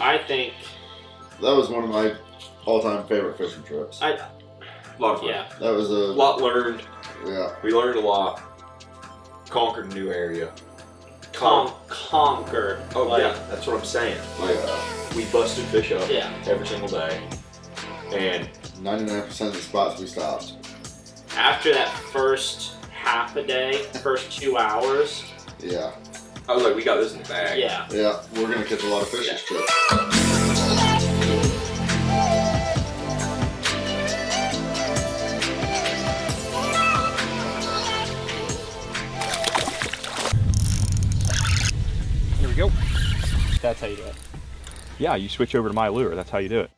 I think that was one of my all-time favorite fishing trips. A lot of fun. Yeah. That was a lot learned. Yeah. We learned a lot. Conquered a new area. Conquered. Oh like, yeah, that's what I'm saying. Like, Yeah. we busted fish up Yeah. every single day, and 99% of the spots we stopped. After that first half a day, first 2 hours. Yeah. I was like, we got this in the bag. Yeah. Yeah, we're gonna catch a lot of fish this trip. Here we go. That's how you do it. Yeah, you switch over to my lure. That's how you do it.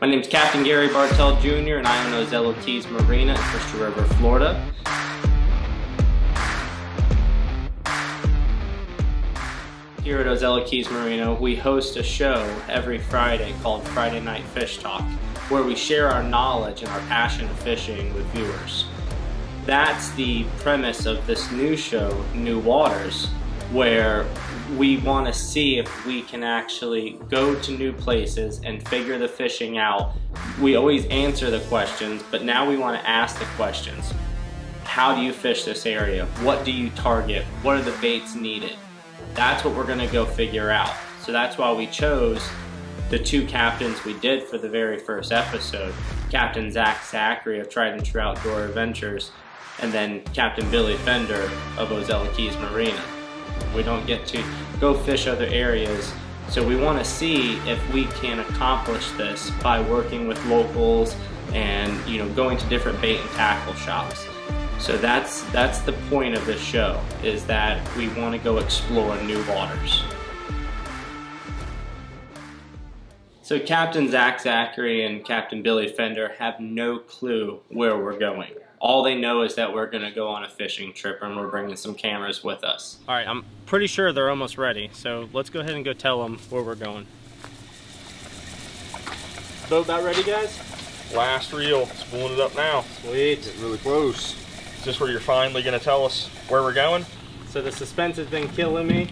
My name's Captain Gary Bartell Jr. and I own Ozello Keys Marina in Crystal River, Florida. Here at Ozello Keys Marina, we host a show every Friday called Friday Night Fish Talk, where we share our knowledge and our passion of fishing with viewers. That's the premise of this new show, New Waters, where we want to see if we can actually go to new places and figure the fishing out. We always answer the questions, but now we want to ask the questions. How do you fish this area? What do you target? What are the baits needed? That's what we're going to go figure out. So that's why we chose the two captains we did for the very first episode. Captain Zach Zachary of Tried and True Outdoor Adventures, and then Captain Billy Fender of Ozello Keys Marina. We don't get to go fish other areas, so we want to see if we can accomplish this by working with locals and going to different bait and tackle shops. So that's the point of this show, is that we want to go explore new waters. So Captain Zach Zachary and Captain Billy Fender have no clue where we're going. All they know is that we're gonna go on a fishing trip and we're bringing some cameras with us. All right, I'm pretty sure they're almost ready, so let's go ahead and go tell them where we're going. Boat about ready, guys? Last reel. Spooling it up now. Sweet. Getting really close. Is this where you're finally going to tell us where we're going? So the suspense has been killing me.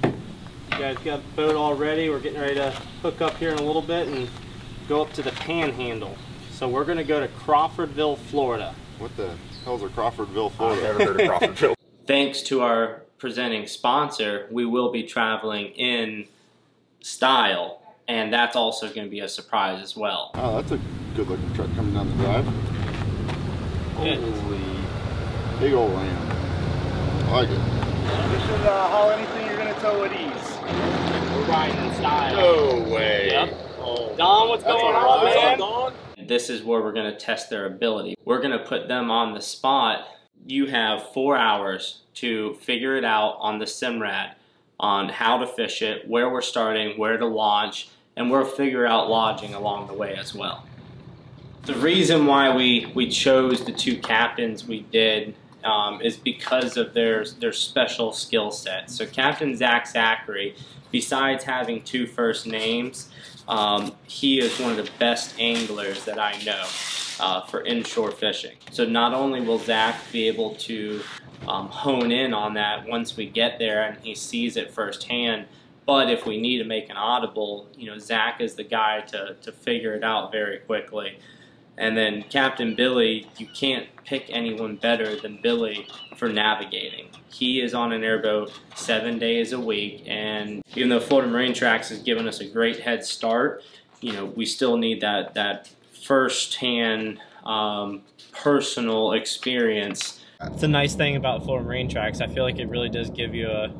You guys got the boat all ready. We're getting ready to hook up here in a little bit and go up to the Panhandle. So we're gonna go to Crawfordville, Florida. What the hell's a Crawfordville, Florida? I've never heard of Crawfordville. Thanks to our presenting sponsor, we will be traveling in style, and that's also going to be a surprise as well. Oh, that's a good looking truck coming down the drive. Good. Holy, big old lamb. I like it. You should haul anything you're going to tow at ease. We're riding in style. No way. Yep. Oh. Don, what's going on, man? Don? This is where we're going to test their ability. We're going to put them on the spot. You have 4 hours to figure it out on the Simrad on how to fish it, where we're starting, where to launch, and we'll figure out lodging along the way as well. The reason why we chose the two captains we did is because of their special skill set. So Captain Zach Zachary, besides having two first names, he is one of the best anglers that I know for inshore fishing. So not only will Zach be able to hone in on that once we get there and he sees it firsthand, but if we need to make an audible, Zach is the guy to figure it out very quickly. And then Captain Billy, you can't pick anyone better than Billy for navigating. He is on an airboat 7 days a week, and even though Florida Marine Tracks has given us a great head start, we still need that first-hand personal experience. It's a nice thing about Florida Marine Tracks. I feel like it really does give you a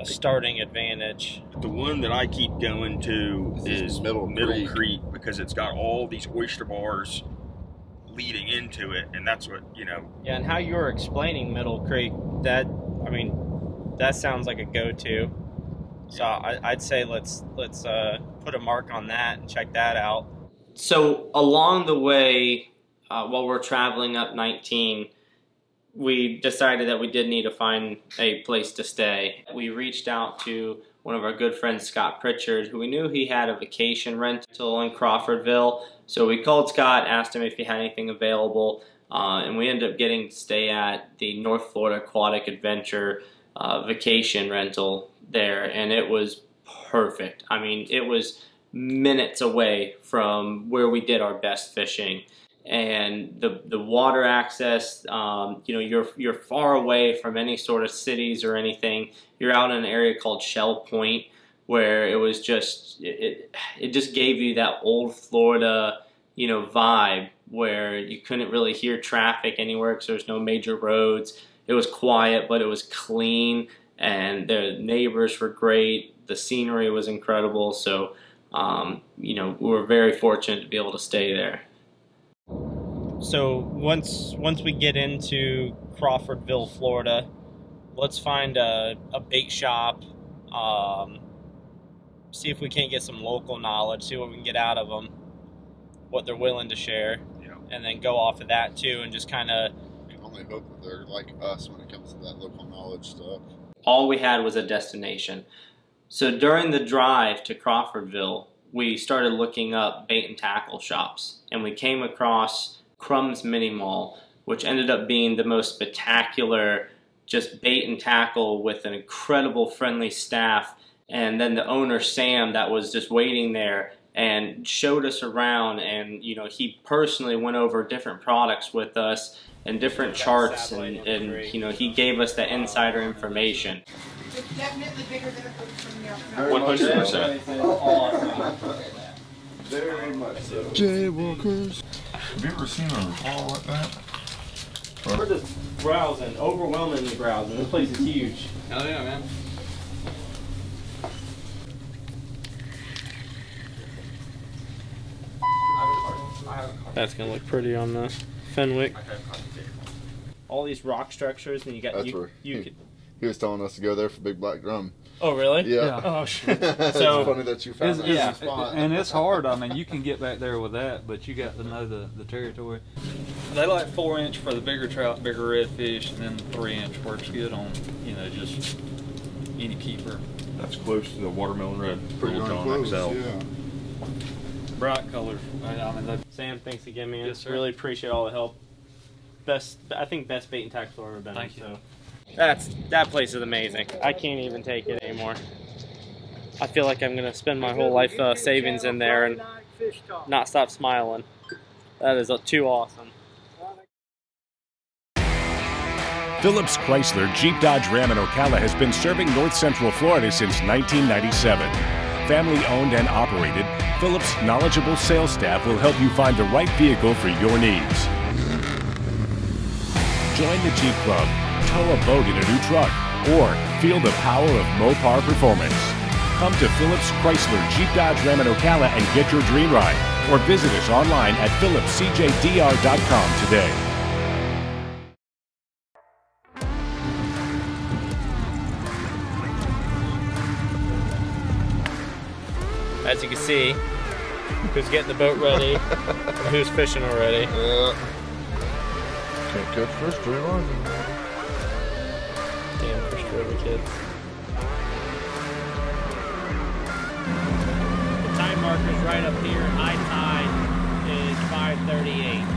starting advantage. The one that I keep going to is Middle Creek because it's got all these oyster bars leading into it, and that's what, Yeah, and how you were explaining Middle Creek, that sounds like a go-to. So I'd say let's put a mark on that and check that out. So along the way, while we're traveling up 19, we decided that we did need to find a place to stay. We reached out to one of our good friends, Scott Pritchard, who we knew he had a vacation rental in Crawfordville. So we called Scott, asked him if he had anything available, and we ended up getting to stay at the North Florida Aquatic Adventure vacation rental there, and it was perfect. I mean, it was minutes away from where we did our best fishing, and the water access, you know, you're far away from any sort of cities or anything. You're out in an area called Shell Point, where it was just it just gave you that old Florida, you know, vibe, where you couldn't really hear traffic anywhere because there's no major roads. It was quiet, but it was clean, and the neighbors were great. The scenery was incredible. So you know, we were very fortunate to be able to stay there. So once we get into Crawfordville, Florida, let's find a bait shop, see if we can't get some local knowledge, see what we can get out of them, what they're willing to share, and then go off of that too, and just kind of... I can only hope that they're like us when it comes to that local knowledge stuff. All we had was a destination. So during the drive to Crawfordville, we started looking up bait and tackle shops, and we came across Crumb's Mini Mall, which ended up being the most spectacular just bait and tackle with an incredible friendly staff. And then the owner, Sam, that was just waiting there and showed us around, and you know, he personally went over different products with us and different charts, and you know, he gave us the insider information. It's definitely bigger than it looks from the outside. 100%. Very much so. Jaywalkers. Have you ever seen a hall like that? We're just browsing, overwhelmingly browsing. This place is huge. Hell yeah, man. That's gonna look pretty on the Fenwick. All these rock structures, and you got He was telling us to go there for Big Black Drum. Oh really? Yeah. Oh shit. So So funny that you found that spot. And it's hard. I mean, you can get back there with that, but you got to know the territory. They like 4-inch for the bigger trout, bigger redfish, and then 3-inch works good on, you know, just any keeper. That's close to the watermelon red. Pretty darn close, XL. yeah. Bright colors. I mean, Sam, thanks again, man. Yes, sir. Really appreciate all the help. I think best bait and tackle I've ever been. Thank you. So that place is amazing. I can't even take it anymore. I feel like I'm gonna spend my whole life savings in there and not stop smiling. That is too awesome. Phillips Chrysler Jeep Dodge Ram in Ocala has been serving North Central Florida since 1997. Family owned and operated, Phillips' knowledgeable sales staff will help you find the right vehicle for your needs. Join the Jeep Club, tow a boat in a new truck, or feel the power of Mopar performance. Come to Phillips Chrysler Jeep Dodge Ram in Ocala and get your dream ride, or visit us online at phillipscjdr.com today. As you can see, who's getting the boat ready and who's fishing already. Can't catch fish till you're on. Damn frustrated kids. The time marker's right up here. High tide is 5:38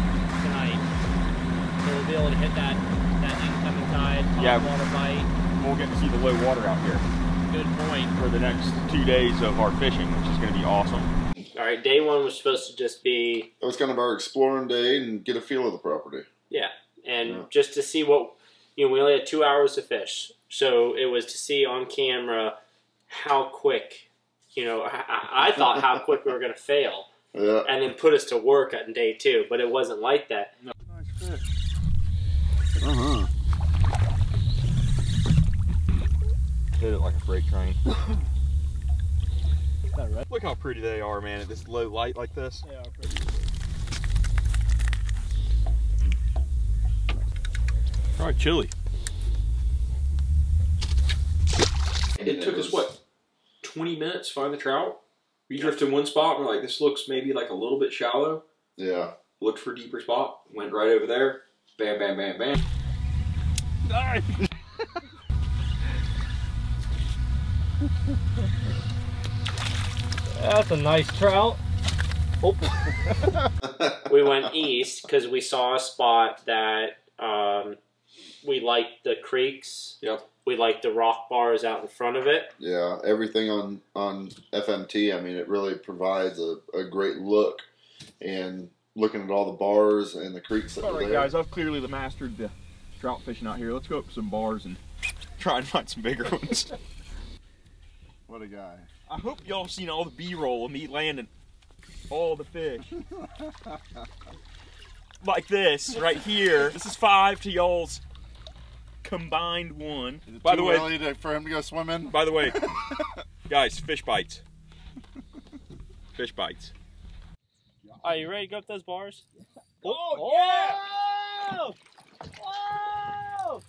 tonight. So we'll be able to hit that incoming tide, top water bite. We'll get to see the low water out here Good point. for the next 2 days of our fishing, which is going to be awesome. All right, day one was supposed to just be... It was kind of our exploring day and get a feel of the property. Yeah, and just to see what, you know, we only had 2 hours to fish. So it was to see on camera how quick, you know, I thought how quick we were going to fail. Yeah. And then put us to work on day two, but it wasn't like that. Nice fish. Hit it like a freight train. That right? Look how pretty they are, man, at this low light like this. They are pretty. All right, chili. It took us, what, 20 minutes to find the trout? We drifted one spot, and we're like, this looks maybe like a little bit shallow. Yeah. Looked for a deeper spot, went right over there. Bam, bam, bam, bam. That's a nice trout. Oh. We went east because we saw a spot that we liked the creeks. Yep. We like the rock bars out in front of it. Yeah, everything on FMT, I mean, it really provides a great look. And looking at all the bars and the creeks that are there. Guys, I've clearly mastered the trout fishing out here. Let's go up some bars and try and find some bigger ones. What a guy. I hope y'all seen all the B-roll of me landing all the fish. Like this, right here. This is 5 to y'all's combined 1. Is it by too the way, early for him to go swimming? By the way, guys, fish bites. Fish bites. Are you ready to go up those bars? Oh, yeah! Whoa! Whoa!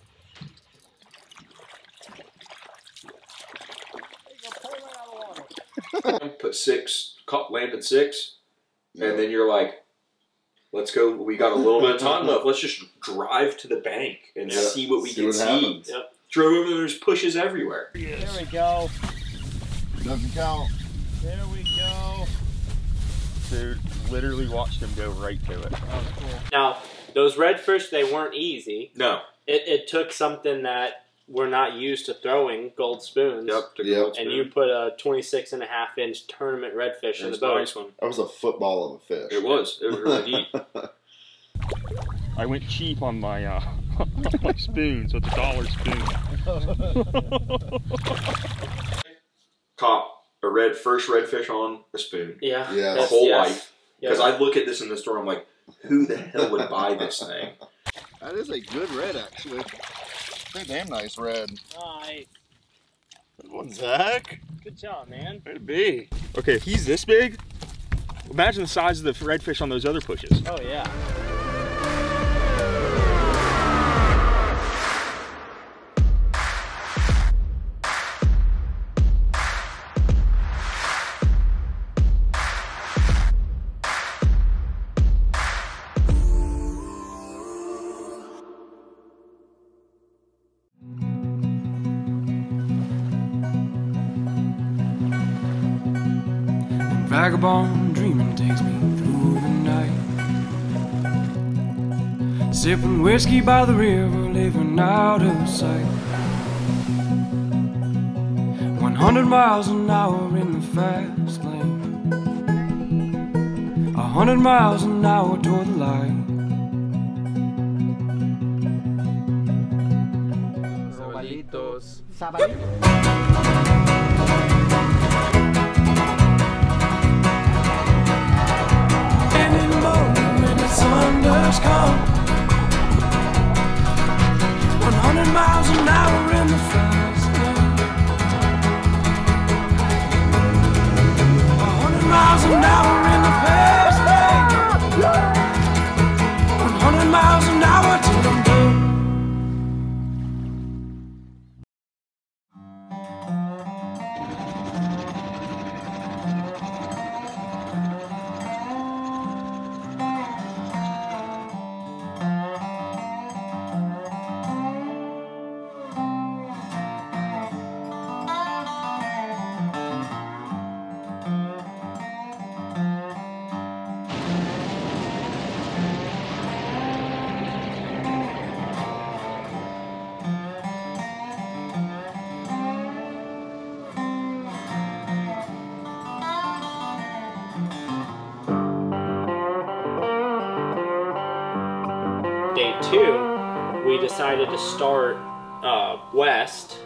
Put 6, landed 6, and then you're like, let's go. We got a little bit of time left. Let's just drive to the bank and see what we can see. Yep. Drove over there, there's pushes everywhere. Yes. There we go. Doesn't count. There we go. Dude, literally watched him go right to it. Oh, cool. Now, those redfish, they weren't easy. No. It took something that we're not used to throwing, gold spoons. Yep. And you put a 26.5-inch tournament redfish in the boat. Nice one. That was a football of a fish. It was. It was really deep. I went cheap on my my spoon, so it's $1 spoon. Caught a first redfish on a spoon. Yeah. Yes. My whole life. Yes. Because I look at this in the store, I'm like, who the hell would buy this thing? That is a good red, actually. It's a damn nice red. Nice. Good one, Zach. Good job, man. Way to be. Okay, if he's this big, imagine the size of the redfish on those other pushes. Oh, yeah. Vagabond dreaming takes me through the night, sipping whiskey by the river, living out of sight. 100 miles an hour in the fast lane, 100 miles an hour toward the light. Sabalitos. Sun does come, 100 miles an hour in the fast lane, 100 miles an hour in the fast lane, 100 miles an hour till I'm done. Day 2, we decided to start west.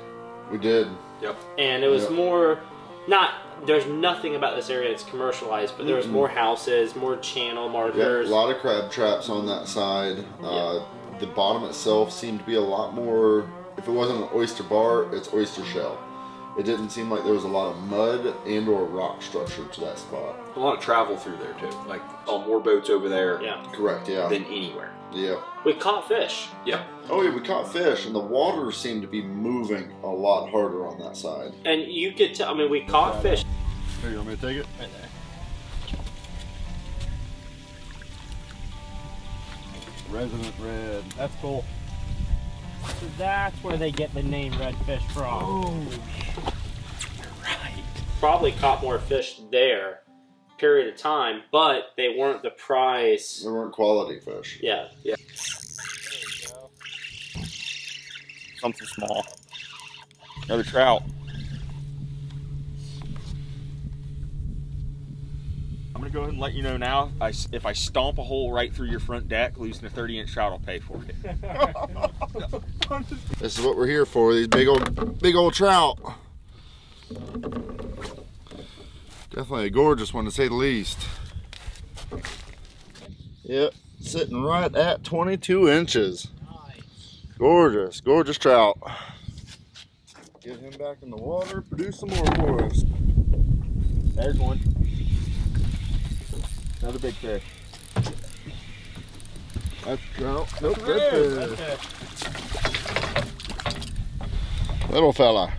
We did. Yep. And it was more, there's nothing about this area that's commercialized, but there was more houses, more channel markers. Yeah, a lot of crab traps on that side. The bottom itself seemed to be a lot more, if it wasn't an oyster bar, it's oyster shell. It didn't seem like there was a lot of mud and or rock structure to that spot. A lot of travel through there too. Like on more boats over there. Yeah. Correct, yeah. Than anywhere. Yeah. We caught fish. Yeah. Oh yeah, we caught fish, and the water seemed to be moving a lot harder on that side. And you could tell, I mean, we caught fish. Here, you want me to take it? Right there. Resonant red. That's cool. So that's where they get the name redfish from. Oh, right. Probably caught more fish there, period of time, but they weren't the prize. They weren't quality fish. Yeah. Yeah. Something small. Another trout. I'm gonna go ahead and let you know now, if I stomp a hole right through your front deck, losing a 30-inch trout, I'll pay for it. This is what we're here for, these big old trout. Definitely a gorgeous one to say the least. Yep, sitting right at 22 inches. Nice. Gorgeous, gorgeous trout. Get him back in the water, produce some more for us. There's one. Another big fish. That's trout. Nope, red fish. Little fella.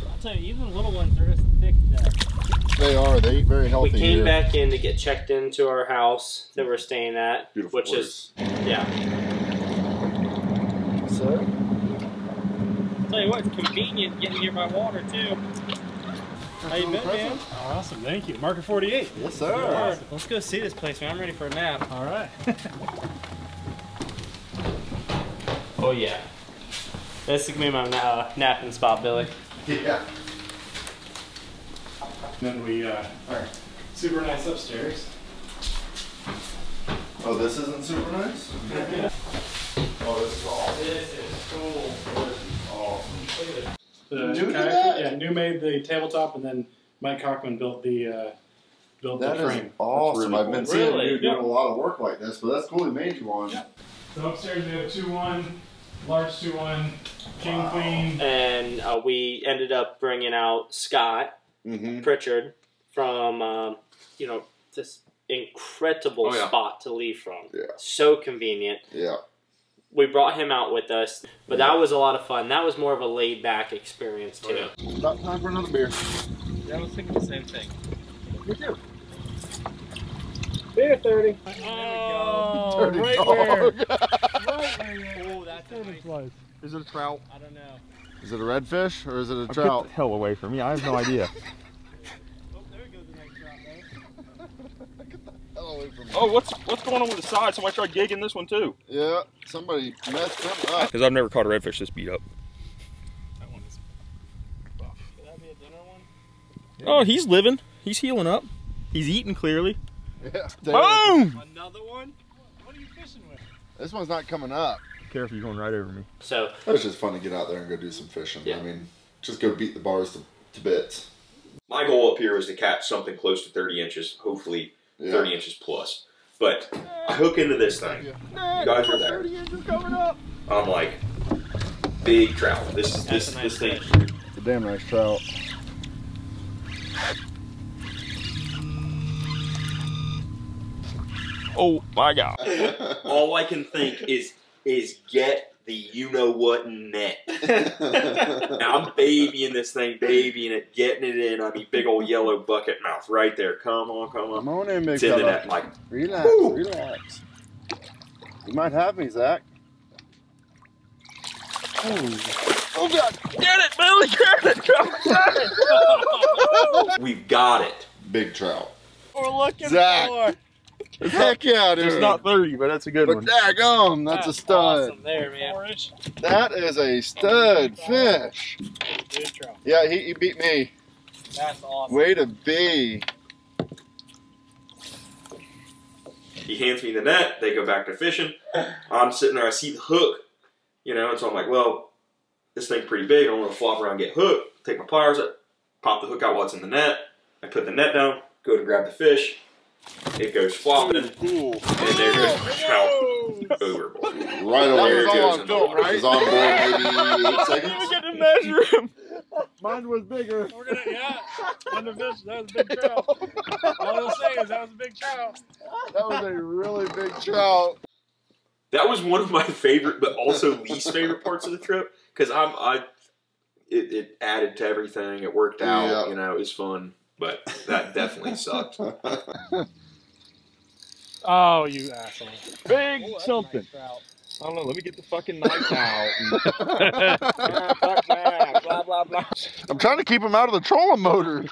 I'll tell you, even the little ones are just thick. They are. They eat very healthy. We came here. back in to get checked into our house that we're staying at, Beautiful which place. is, yeah. So, I'll tell you what, it's convenient getting near my water too. How you been, man? Awesome, thank you. Marker 48. Yes, sir. Awesome. Let's go see this place, man. I'm ready for a nap. All right. Oh yeah. This is gonna be my napping spot, Billy. Yeah. Then we are super nice upstairs. Oh, this isn't super nice? Oh, this is awesome. This is cool. This is awesome. New made the tabletop, and then Mike Cockman built the frame. That is awesome. Really I've been cool. seeing Really? you doing a lot of work like this, but that's cool. He made you one. Yep. So upstairs we have a 2-1, large 2-1, king, queen. And we ended up bringing out Scott Pritchard from, you know, this incredible spot to leave from. Yeah. So convenient. Yeah. We brought him out with us, but that was a lot of fun. That was more of a laid-back experience, too. Oh, yeah. About time for another beer. Yeah, I was thinking the same thing. Me too. Beer 30. Oh, Dirty right dog. where? Right where? Oh, that's a nice. Is it a trout? I don't know. Is it a redfish or is it a Get trout? the hell away from me. I have no idea. Oh, there goes the next trout, Oh, what's going on with the side? Somebody tried gigging this one too. Yeah, somebody messed him up. Because I've never caught a redfish this beat up. That one is buff. Could that be a dinner one? Oh, he's living. He's healing up. He's eating clearly. Yeah. Boom! Another one? What are you fishing with? This one's not coming up. Careful, you're going right over me. So It's just fun to get out there and go do some fishing. Yeah. I mean, just go beat the bars to bits. My goal up here is to catch something close to 30 inches, hopefully 30 inches plus. But I hook into this thing. You guys are there. 30 inches coming up. I'm like, big trout. This thing. It's a damn nice trout. Oh my God. All I can think is get the you-know-what net. Now I'm babying this thing, babying it, getting it in. I mean, big old yellow bucket mouth right there. Come on, come on. Come on in, big It's in the fella. net, like, Relax, woo. relax. You might have me, Zach. Oh God. Get it, Billy. Get it. Get it. we've got it. Big trout. We're looking Zach. for. Heck yeah, dude. It's not 30, but that's a good But one. daggone, that's a stud. Awesome there, man. That is a stud fish. Good trout. Yeah, he beat me. That's awesome. Way to be. He hands me the net. They go back to fishing. I'm sitting there. I see the hook, you know, and so I'm like, well, this thing's pretty big. I don't want to flop around and get hooked. Take my pliers up, pop the hook out while it's in the net. I put the net down, go to grab the fish. It goes flopping, and there goes my trout overboard. Right away. There it That was goes all in on the film, water. right? It was on board maybe 8 I seconds. didn't get to measure him. Mine was bigger. We're gonna, on the fish, that was a big trout. All I'll say is that was a big trout. That was a really big trout. That was one of my favorite, but also least favorite parts of the trip because it added to everything. It worked out. Yeah. You know, it was fun, but that definitely sucked. Oh, you asshole. Big Oh, that's something. a nice trout. I don't know. Let me get the fucking knife out. Blah, blah, blah. I'm trying to keep him out of the trolling motor.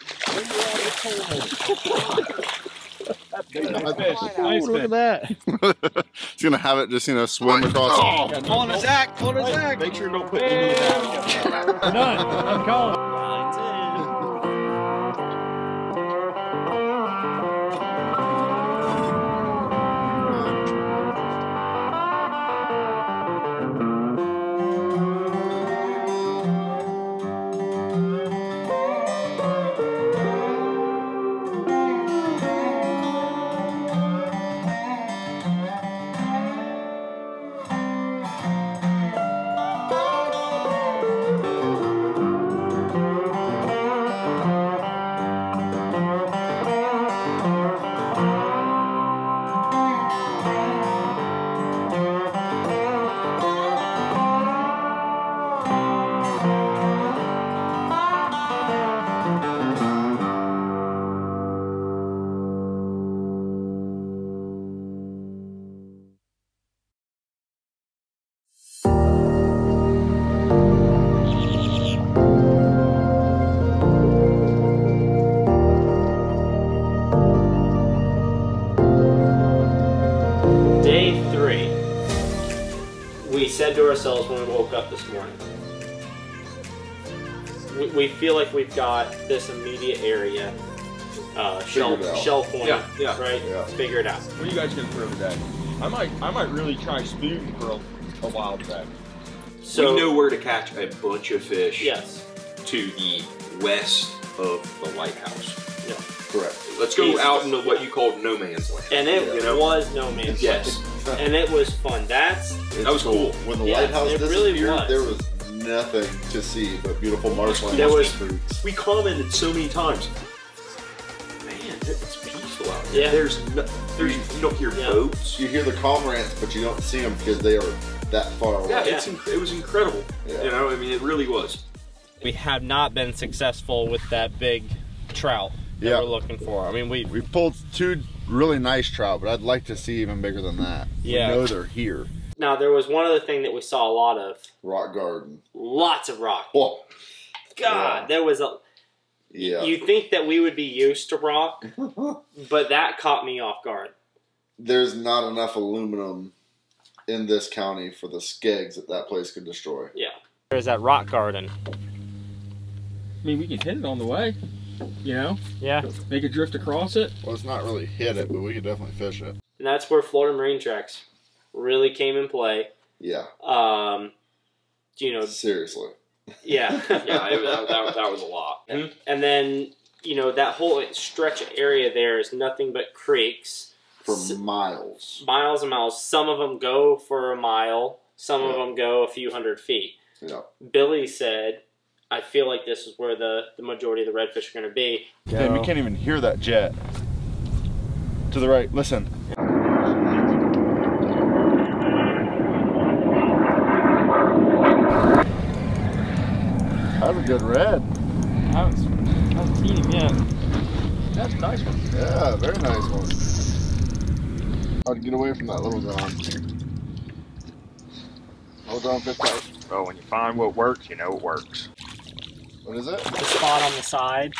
That's Nice fish. Nice Look at that. He's gonna have it just, you know, swim across. Oh, calling his act, calling his act. Make sure you don't put any of that. None. I'm calling. Day 3. We said to ourselves when we woke up this morning, we feel like we've got this immediate area, shell point, right? Yeah. Figured out. What are you guys gonna throw today? I might really try spoon for a while today. So we know where to catch a bunch of fish. Yes. To the west of the lighthouse. Yeah. Correct. Let's go out into what you called no man's land. And it was no man's land. Yes. And it was fun. That was cool. When the lighthouse disappeared, really was. there was nothing to see but beautiful marshland. We commented so many times. Man, it's peaceful out there. Yeah. You don't hear boats. You hear the cormorants, but you don't see them because they are that far away. Yeah, it was incredible. Yeah. You know, I mean, it really was. we have not been successful with that big trout that we're looking for. I mean, we pulled 2 really nice trout, but I'd like to see even bigger than that. Yeah. We know they're here. Now, there was one other thing that we saw a lot of. Rock garden. Lots of rock. Whoa. God, there was a... Yeah. You think that we would be used to rock, but that caught me off guard. There's not enough aluminum in this county for the skegs that place could destroy. Yeah. There's that rock garden. I mean, we can hit it on the way, you know? Yeah. Make it drift across it. Well, it's not really hit it, but we could definitely fish it. And that's where Florida Marine Tracks really came in play. Yeah. You know. Seriously. Yeah. that was a lot. And then, you know, that whole stretch area there is nothing but creeks. For miles. Miles and miles. Some of them go for a mile. Some of them go a few hundred feet. Yeah. Billy said, I feel like this is where the majority of the redfish are going to be. Damn, you can't even hear that jet. To the right, listen. That was a good red. I haven't seen him yet. That's a nice one. Yeah, very nice one. I'd get away from that little John. Hold on, fish tight. Well, when you find what works, you know it works. What is it? The spot on the side.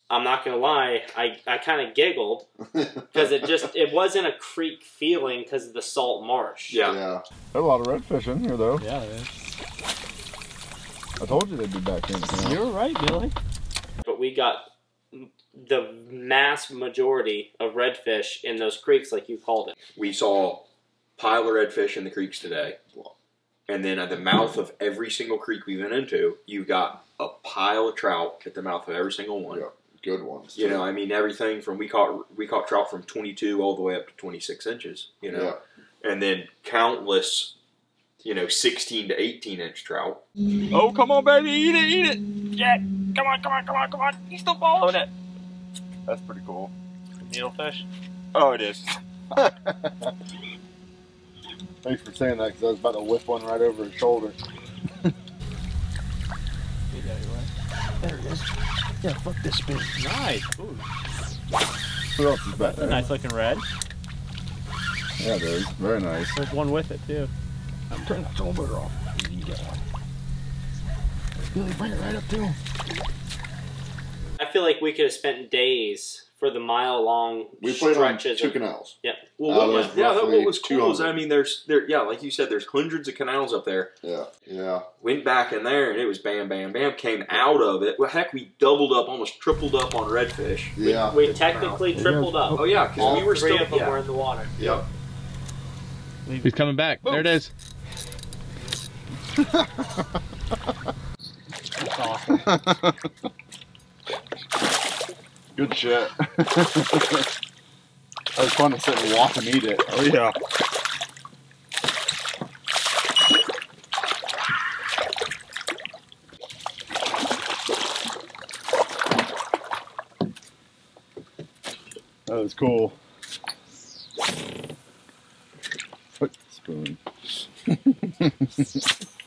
I'm not gonna lie, I kind of giggled because it wasn't a creek feeling because of the salt marsh. Yeah. There's a lot of redfish in here though. Yeah, there is. I told you they'd be back in. You were right, Billy. But we got the mass majority of redfish in those creeks, like you called it. We saw pile of redfish in the creeks today. And then at the mouth of every single creek we went into, you've got a pile of trout at the mouth of every single one. Yeah, good ones. You know, I mean, everything from we caught trout from 22 all the way up to 26 inches. You know, and then countless, 16 to 18 inch trout. Oh, come on, baby, eat it, eat it! Jack, come on! He's still following it. That's pretty cool. Needlefish? Oh, it is. Thanks for saying that, because I was about to whip one right over his shoulder. There it is. Yeah, fuck this spin. Nice. Who else is back there? Nice looking red. Yeah, it is. Very nice. There's one with it too. I'm turning that booger off. You get one. Billy, bring it right up to him. I feel like we could have spent days for the mile-long We played on stretches 2 canals. Yep. Well, what was cool is, I mean, yeah, like you said, there's hundreds of canals up there. Yeah, yeah. Went back in there, and it was bam, bam, bam. Came out of it. Well, heck, we doubled up, almost tripled up on redfish. Yeah. We technically tripled up. Oh, yeah, because we were Three still... of them were in the water. Yep. He's coming back. Boom. There it is. That's awesome. Good shit. That was fun to sit and watch him eat it. Oh yeah. That was cool. Put the spoon.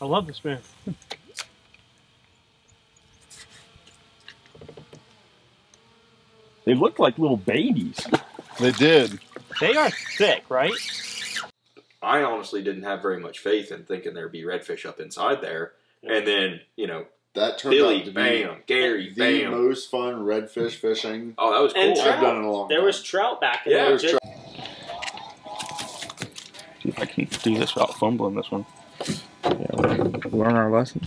I love the spoon. They look like little babies. They did. They are thick, right? I honestly didn't have very much faith in thinking there'd be redfish up inside there. And then, you know, that turned Billy, out to bam, be Gary, the bam. most fun redfish fishing. Oh, that was cool. And I've done in a long time. There was trout back in Yeah, there. there was See if I can do this without fumbling this one. Yeah, we'll learn our lesson.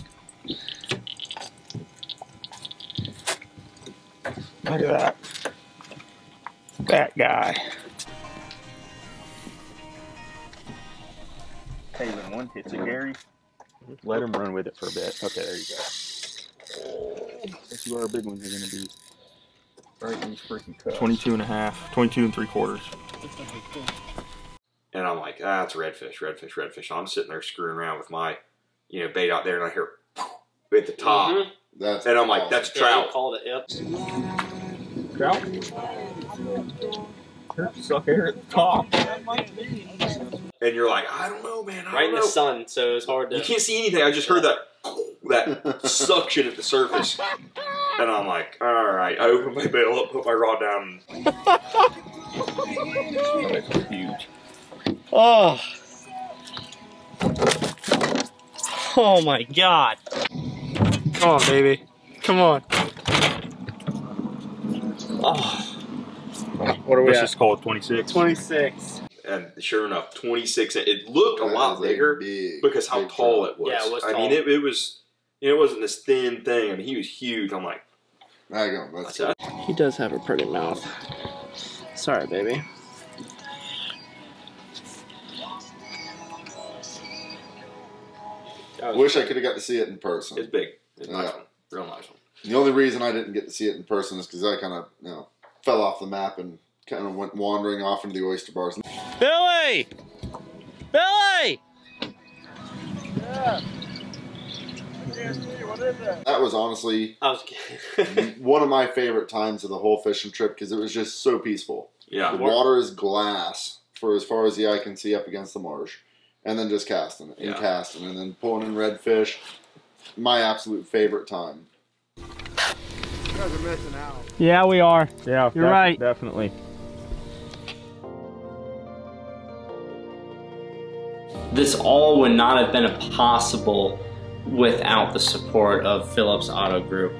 Look at that. That guy. Hey, when one hits it, Gary, let him run with it for a bit. Okay, there you go. This is where our big ones are going to be. Right in these freaking cups. 22 and a half, 22 3/4. And I'm like, it's redfish, redfish, redfish. So I'm sitting there screwing around with my, you know, bait out there, and I hear at the top. Mm-hmm. And I'm like, that's a trout. Yeah, called it, yep. Trout? Suck air at the top. And you're like, I don't know, man. Right in the sun, so it's hard to... You can't see anything. I just heard that suction at the surface. And I'm like, all right. I open my bail up, put my rod down. Oh, that's huge. Oh. Oh my God. Come on, baby. Come on. Oh. What are we at? This is called 26. 26. And sure enough, 26. It looked a lot bigger because how tall it was. Yeah, it was I tall. mean, it was, you know, it wasn't this thin thing. I mean, he was huge. I'm like, there you go. That's it. He does have a pretty mouth. Sorry, baby. Wish I could have got to see it in person. It's big. It's a nice one. Real nice one. The only reason I didn't get to see it in person is because I kind of, you know, fell off the map and kind of went wandering off into the oyster bars. Billy! Billy! Yeah. What is that? That was honestly one of my favorite times of the whole fishing trip because it was just so peaceful. Yeah. The water is glass for as far as the eye can see up against the marsh. And then just casting and casting and then pulling in redfish. My absolute favorite time. You guys are missing out. Yeah, we are. Yeah, you're right. Definitely. This all would not have been possible without the support of Phillips Auto Group.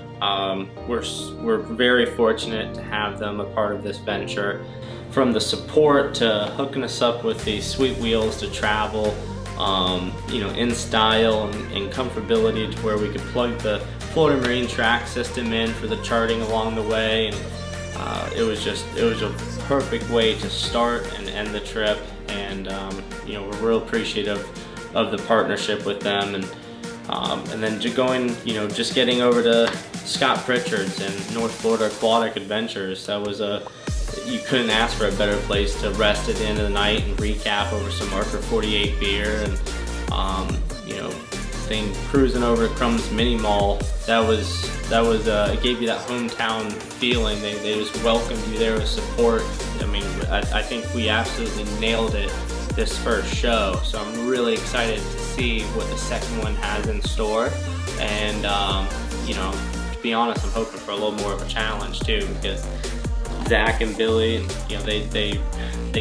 We're very fortunate to have them a part of this venture. From the support to hooking us up with these sweet wheels to travel, you know, in style and comfortability to where we could plug the Florida Marine track system in for the charting along the way, and it was a perfect way to start and end the trip. And you know, we're real appreciative of the partnership with them, and then just getting over to Scott Pritchard's and North Florida Aquatic Adventures. That was you couldn't ask for a better place to rest at the end of the night and recap over some Marker 48 beer, and you know, cruising over to Crumb's Mini Mall. It gave you that hometown feeling. They just welcomed you there with support. I mean, I think we absolutely nailed it this first show, so I'm really excited to see what the second one has in store. And you know, to be honest, I'm hoping for a little more of a challenge too, because Zach and Billy, and you know, they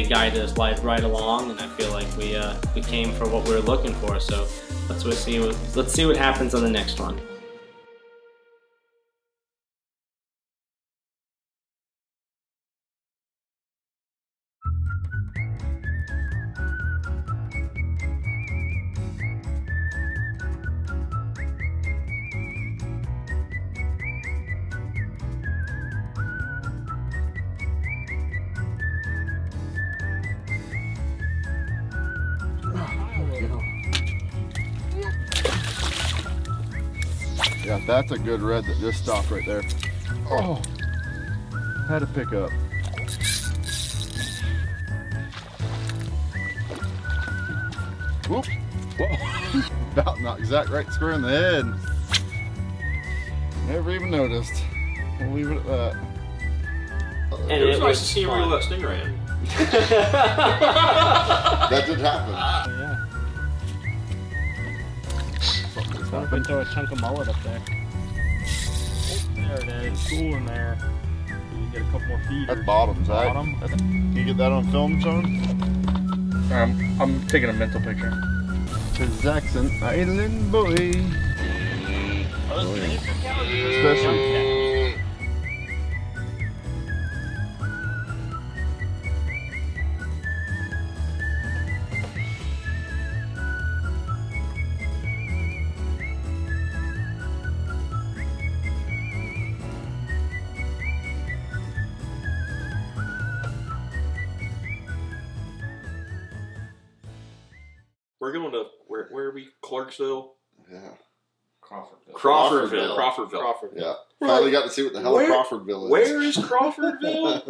guided us right along, and I feel like we came for what we were looking for. So let's see what happens on the next one. Yeah, that's a good red that just stopped right there. Oh, had to pick up. Whoop. Whoa. About knocked Zach right square in the head. Never even noticed. We'll leave it at that. And it was nice to see him reel that stingray in. That did happen. Yeah. Someone could throw a chunk of mullet up there. Oh, there it is. Cool in there. You can get a couple more feet. That's bottom, Zach. Bottom. Can you get that on film, Sean? I'm taking a mental picture. Cause Zach's an island boy. Especially. We're going to, where are we? Clarksville? Yeah. Crawfordville. Yeah. Finally got to see what the hell Crawfordville is. Where is Crawfordville?